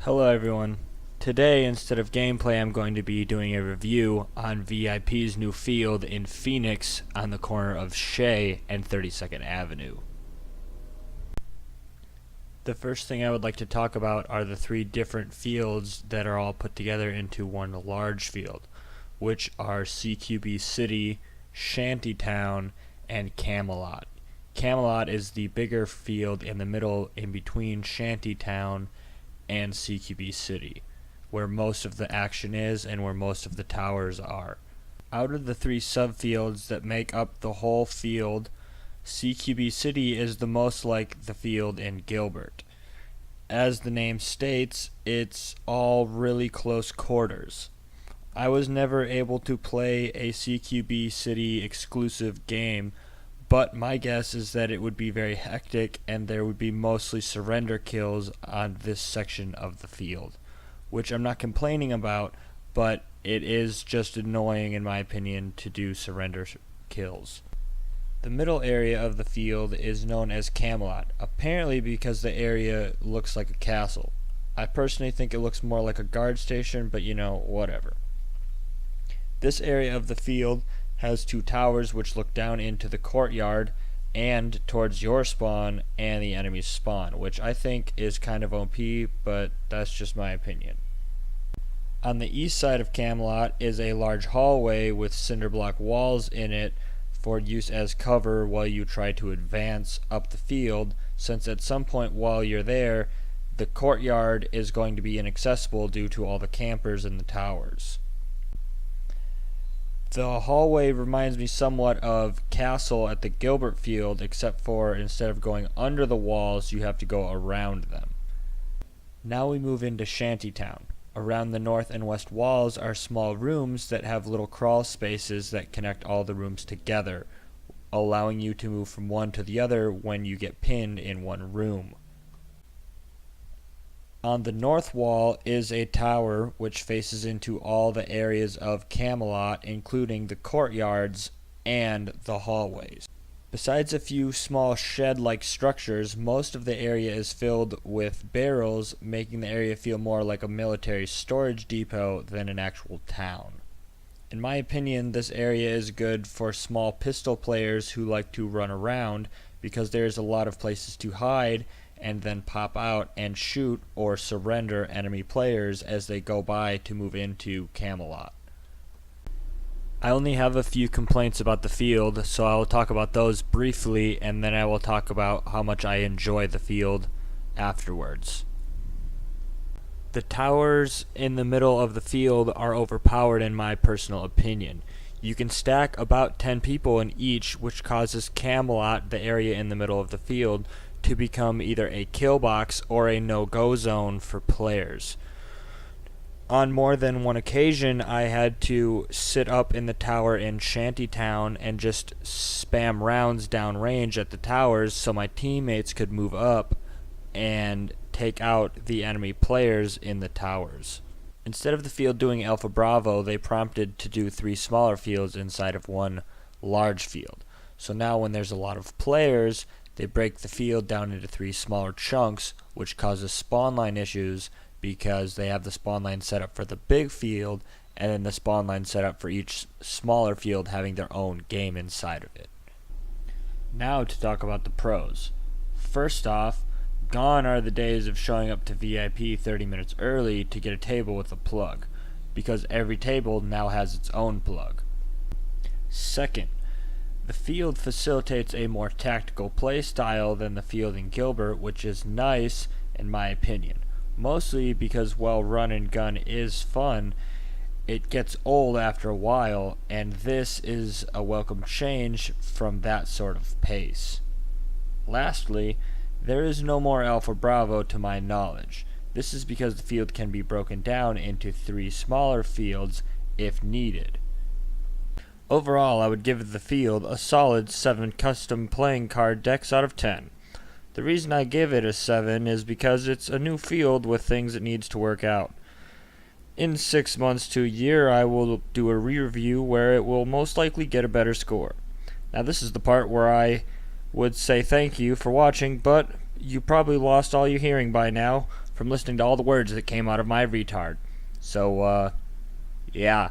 Hello everyone. Today, instead of gameplay, I'm going to be doing a review on VIP's new field in Phoenix on the corner of Shea and 32nd Avenue. The first thing I would like to talk about are the three different fields that are all put together into one large field, which are CQB City, Shantytown, and Camelot. Camelot is the bigger field in the middle in between Shantytown and CQB City, where most of the action is and where most of the towers are. Out of the three subfields that make up the whole field, CQB City is the most like the field in Gilbert. As the name states, it's all really close quarters. I was never able to play a CQB City exclusive game, but my guess is that it would be very hectic and there would be mostly surrender kills on this section of the field, which I'm not complaining about, but it is just annoying in my opinion to do surrender kills. The middle area of the field is known as Camelot, apparently because the area looks like a castle. I personally think it looks more like a guard station, but whatever. This area of the field has two towers which look down into the courtyard and towards your spawn and the enemy's spawn, which I think is kind of OP, but that's just my opinion. On the east side of Camelot is a large hallway with cinder block walls in it for use as cover while you try to advance up the field, since at some point while you're there, the courtyard is going to be inaccessible due to all the campers in the towers. The hallway reminds me somewhat of Castle at the Gilbert field, except for instead of going under the walls, you have to go around them. Now we move into Shantytown. Around the north and west walls are small rooms that have little crawl spaces that connect all the rooms together, allowing you to move from one to the other when you get pinned in one room. On the north wall is a tower which faces into all the areas of Camelot, including the courtyards and the hallways. Besides a few small shed-like structures, most of the area is filled with barrels, making the area feel more like a military storage depot than an actual town. In my opinion, this area is good for small pistol players who like to run around, because there's a lot of places to hide and then pop out and shoot or surrender enemy players as they go by to move into Camelot. I only have a few complaints about the field, so I will talk about those briefly, and then I will talk about how much I enjoy the field afterwards. The towers in the middle of the field are overpowered in my personal opinion. You can stack about 10 people in each, which causes Camelot, the area in the middle of the field, to become either a kill box or a no-go zone for players. On more than one occasion, I had to sit up in the tower in Shantytown and just spam rounds downrange at the towers so my teammates could move up and take out the enemy players in the towers. Instead of the field doing Alpha Bravo, they prompted to do 3 smaller fields inside of one large field. So now when there's a lot of players, they break the field down into 3 smaller chunks, which causes spawn line issues because they have the spawn line set up for the big field and then the spawn line set up for each smaller field having their own game inside of it. Now to talk about the pros. First off, gone are the days of showing up to VIP 30 minutes early to get a table with a plug, because every table now has its own plug. Second, the field facilitates a more tactical play style than the field in Gilbert, which is nice in my opinion. Mostly because while run and gun is fun, it gets old after a while, and this is a welcome change from that sort of pace. Lastly, there is no more Alpha Bravo to my knowledge. This is because the field can be broken down into 3 smaller fields if needed. Overall, I would give the field a solid 7 custom playing card decks out of 10. The reason I give it a 7 is because it's a new field with things it needs to work out. In 6 months to a year, I will do a re-review where it will most likely get a better score. Now this is the part where I would say thank you for watching, but you probably lost all your hearing by now. from listening to all the words that came out of my retard. So, yeah.